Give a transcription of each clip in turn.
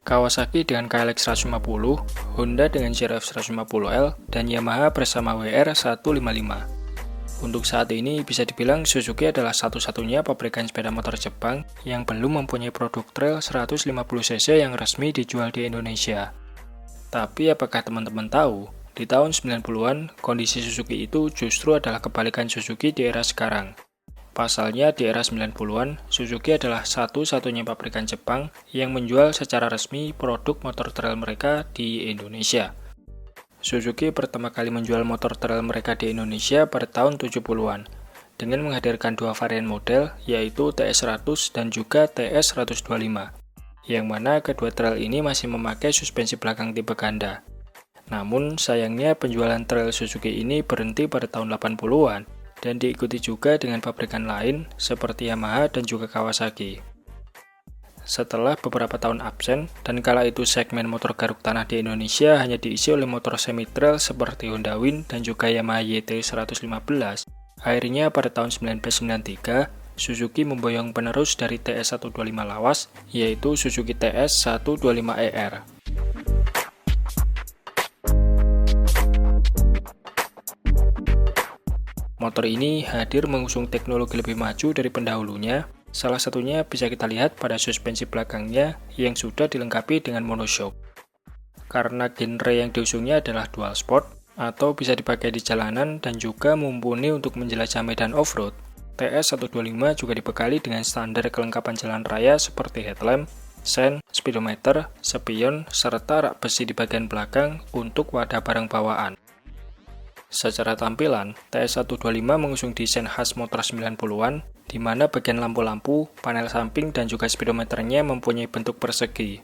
Kawasaki dengan KLX 150, Honda dengan CRF 150L, dan Yamaha bersama WR 155. Untuk saat ini bisa dibilang Suzuki adalah satu-satunya pabrikan sepeda motor Jepang yang belum mempunyai produk trail 150cc yang resmi dijual di Indonesia. Tapi apakah teman-teman tahu, di tahun 90-an kondisi Suzuki itu justru adalah kebalikan Suzuki di era sekarang. Pasalnya di era 90-an, Suzuki adalah satu-satunya pabrikan Jepang yang menjual secara resmi produk motor trail mereka di Indonesia. Suzuki pertama kali menjual motor trail mereka di Indonesia pada tahun 70-an, dengan menghadirkan dua varian model, yaitu TS100 dan juga TS125, yang mana kedua trail ini masih memakai suspensi belakang tipe ganda. Namun, sayangnya penjualan trail Suzuki ini berhenti pada tahun 80-an, dan diikuti juga dengan pabrikan lain seperti Yamaha dan juga Kawasaki. Setelah beberapa tahun absen, dan kala itu segmen motor garuk tanah di Indonesia hanya diisi oleh motor semi-trail seperti Honda Win dan juga Yamaha YT115, akhirnya pada tahun 1993, Suzuki memboyong penerus dari TS125 lawas, yaitu Suzuki TS125ER. Motor ini hadir mengusung teknologi lebih maju dari pendahulunya. Salah satunya bisa kita lihat pada suspensi belakangnya yang sudah dilengkapi dengan monoshock. Karena genre yang diusungnya adalah dual sport, atau bisa dipakai di jalanan dan juga mumpuni untuk menjelajah medan off-road, TS125 juga dibekali dengan standar kelengkapan jalan raya seperti headlamp, sen, speedometer, spion, serta rak besi di bagian belakang untuk wadah barang bawaan. Secara tampilan, TS125 mengusung desain khas motor 90-an, di mana bagian lampu-lampu, panel samping, dan juga speedometernya mempunyai bentuk persegi.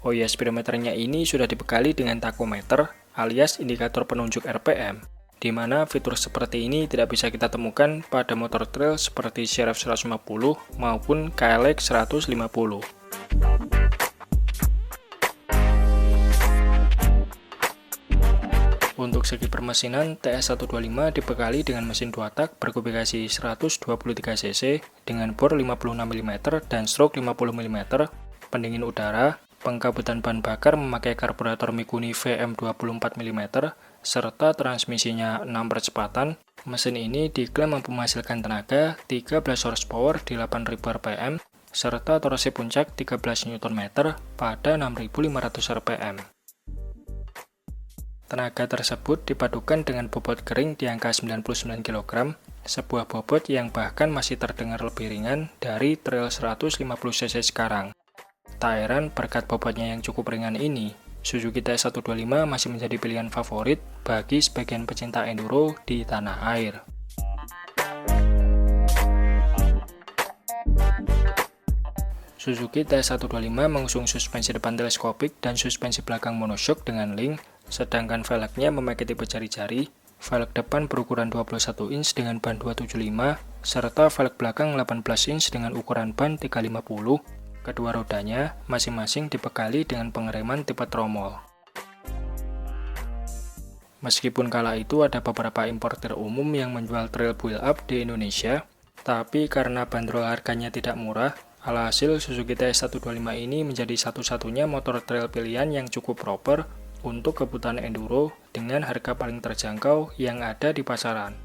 Oh ya, speedometernya ini sudah dibekali dengan tachometer, alias indikator penunjuk RPM, di mana fitur seperti ini tidak bisa kita temukan pada motor trail seperti CRF 150 maupun KLX 150. Untuk segi permesinan, TS125 dibekali dengan mesin 2 tak berkubikasi 123cc dengan bor 56 mm dan stroke 50 mm, pendingin udara, pengkabutan bahan bakar memakai karburator Mikuni VM24 mm, serta transmisinya 6 percepatan. Mesin ini diklaim mampu menghasilkan tenaga 13 horsepower di 8.000 rpm, serta torsi puncak 13 Nm pada 6.500 rpm. Tenaga tersebut dipadukan dengan bobot kering di angka 99 kg, sebuah bobot yang bahkan masih terdengar lebih ringan dari trail 150cc sekarang. Tak heran berkat bobotnya yang cukup ringan ini, Suzuki TS125 masih menjadi pilihan favorit bagi sebagian pecinta enduro di tanah air. Suzuki TS125 mengusung suspensi depan teleskopik dan suspensi belakang monoshock dengan link, sedangkan velgnya memakai tipe jari-jari. Velg depan berukuran 21 inch dengan ban 275, serta velg belakang 18 inch dengan ukuran ban 350. Kedua rodanya masing-masing dibekali dengan pengereman tipe tromol. Meskipun kala itu ada beberapa importer umum yang menjual trail build-up di Indonesia, tapi karena bandrol harganya tidak murah, alhasil Suzuki TS125 ini menjadi satu-satunya motor trail pilihan yang cukup proper untuk kebutuhan enduro dengan harga paling terjangkau yang ada di pasaran.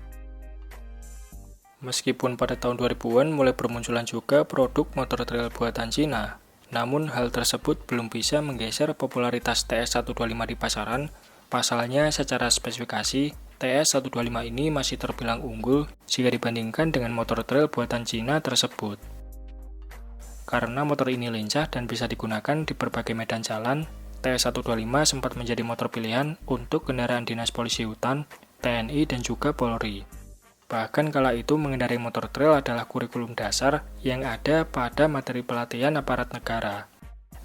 Meskipun pada tahun 2000-an mulai bermunculan juga produk motor trail buatan Cina, namun hal tersebut belum bisa menggeser popularitas TS125 di pasaran. Pasalnya secara spesifikasi, TS125 ini masih terbilang unggul jika dibandingkan dengan motor trail buatan Cina tersebut. Karena motor ini lincah dan bisa digunakan di berbagai medan jalan, TS125 sempat menjadi motor pilihan untuk kendaraan dinas polisi hutan, TNI, dan juga Polri. Bahkan kala itu mengendarai motor trail adalah kurikulum dasar yang ada pada materi pelatihan aparat negara.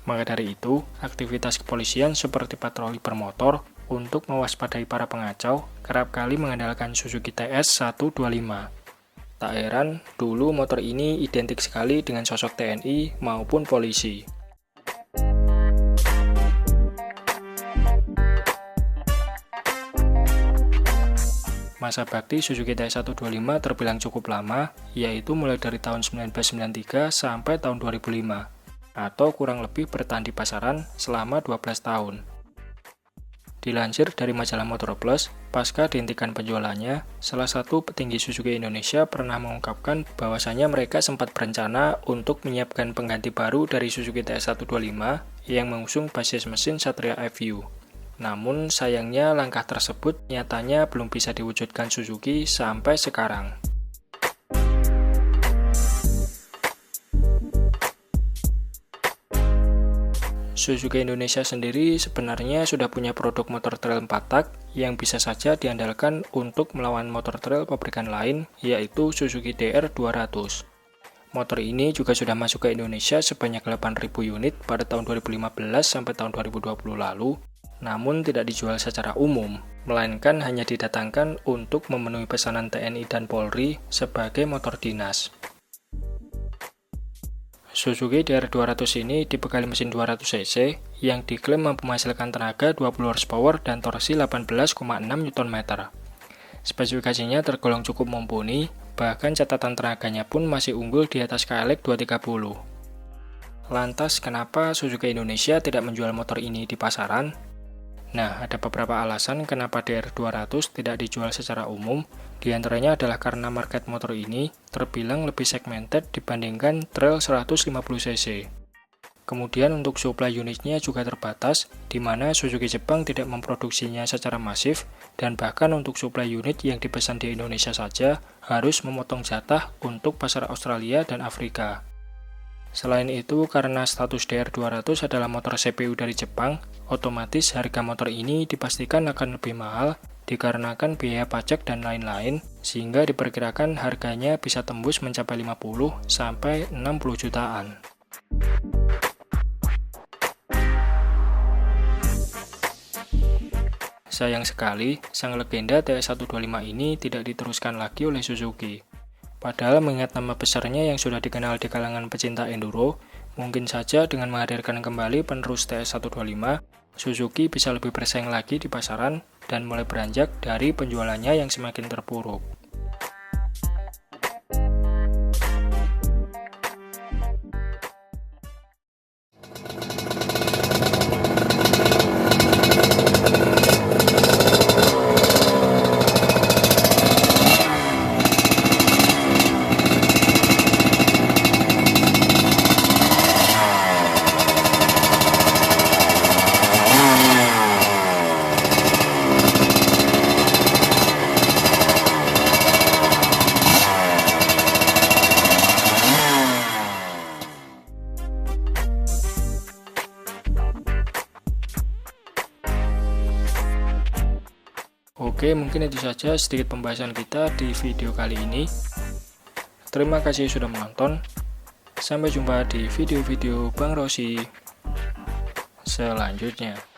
Maka dari itu, aktivitas kepolisian seperti patroli bermotor untuk mewaspadai para pengacau kerap kali mengandalkan Suzuki TS125. Tak heran, dulu motor ini identik sekali dengan sosok TNI maupun polisi. Masa bakti Suzuki TS125 terbilang cukup lama, yaitu mulai dari tahun 1993 sampai tahun 2005. atau kurang lebih bertahan di pasaran selama 12 tahun. Dilansir dari majalah Motor Plus, pasca dihentikan penjualannya, salah satu petinggi Suzuki Indonesia pernah mengungkapkan bahwasannya mereka sempat berencana untuk menyiapkan pengganti baru dari Suzuki TS125 yang mengusung basis mesin Satria FU. Namun sayangnya langkah tersebut nyatanya belum bisa diwujudkan Suzuki sampai sekarang. Suzuki Indonesia sendiri sebenarnya sudah punya produk motor trail 4 tak yang bisa saja diandalkan untuk melawan motor trail pabrikan lain, yaitu Suzuki DR200. Motor ini juga sudah masuk ke Indonesia sebanyak 8.000 unit pada tahun 2015 sampai tahun 2020 lalu, namun tidak dijual secara umum, melainkan hanya didatangkan untuk memenuhi pesanan TNI dan Polri sebagai motor dinas. Suzuki DR200 ini dibekali mesin 200 cc yang diklaim mampu menghasilkan tenaga 20 horsepower dan torsi 18,6 Nm. Spesifikasinya tergolong cukup mumpuni, bahkan catatan tenaganya pun masih unggul di atas KLX 230. Lantas, kenapa Suzuki Indonesia tidak menjual motor ini di pasaran? Nah, ada beberapa alasan kenapa DR200 tidak dijual secara umum. Di antaranya adalah karena market motor ini terbilang lebih segmented dibandingkan trail 150 cc. Kemudian untuk supply unitnya juga terbatas, di mana Suzuki Jepang tidak memproduksinya secara masif, dan bahkan untuk supply unit yang dipesan di Indonesia saja harus memotong jatah untuk pasar Australia dan Afrika. Selain itu, karena status DR200 adalah motor CPU dari Jepang, otomatis harga motor ini dipastikan akan lebih mahal dikarenakan biaya pajak dan lain-lain, sehingga diperkirakan harganya bisa tembus mencapai 50-60 jutaan. Sayang sekali, sang legenda TS125 ini tidak diteruskan lagi oleh Suzuki. Padahal mengingat nama besarnya yang sudah dikenal di kalangan pecinta enduro, mungkin saja dengan menghadirkan kembali penerus TS125, Suzuki bisa lebih bersaing lagi di pasaran dan mulai beranjak dari penjualannya yang semakin terpuruk. Oke, mungkin itu saja sedikit pembahasan kita di video kali ini. Terima kasih sudah menonton. Sampai jumpa di video-video Bang Rossi selanjutnya.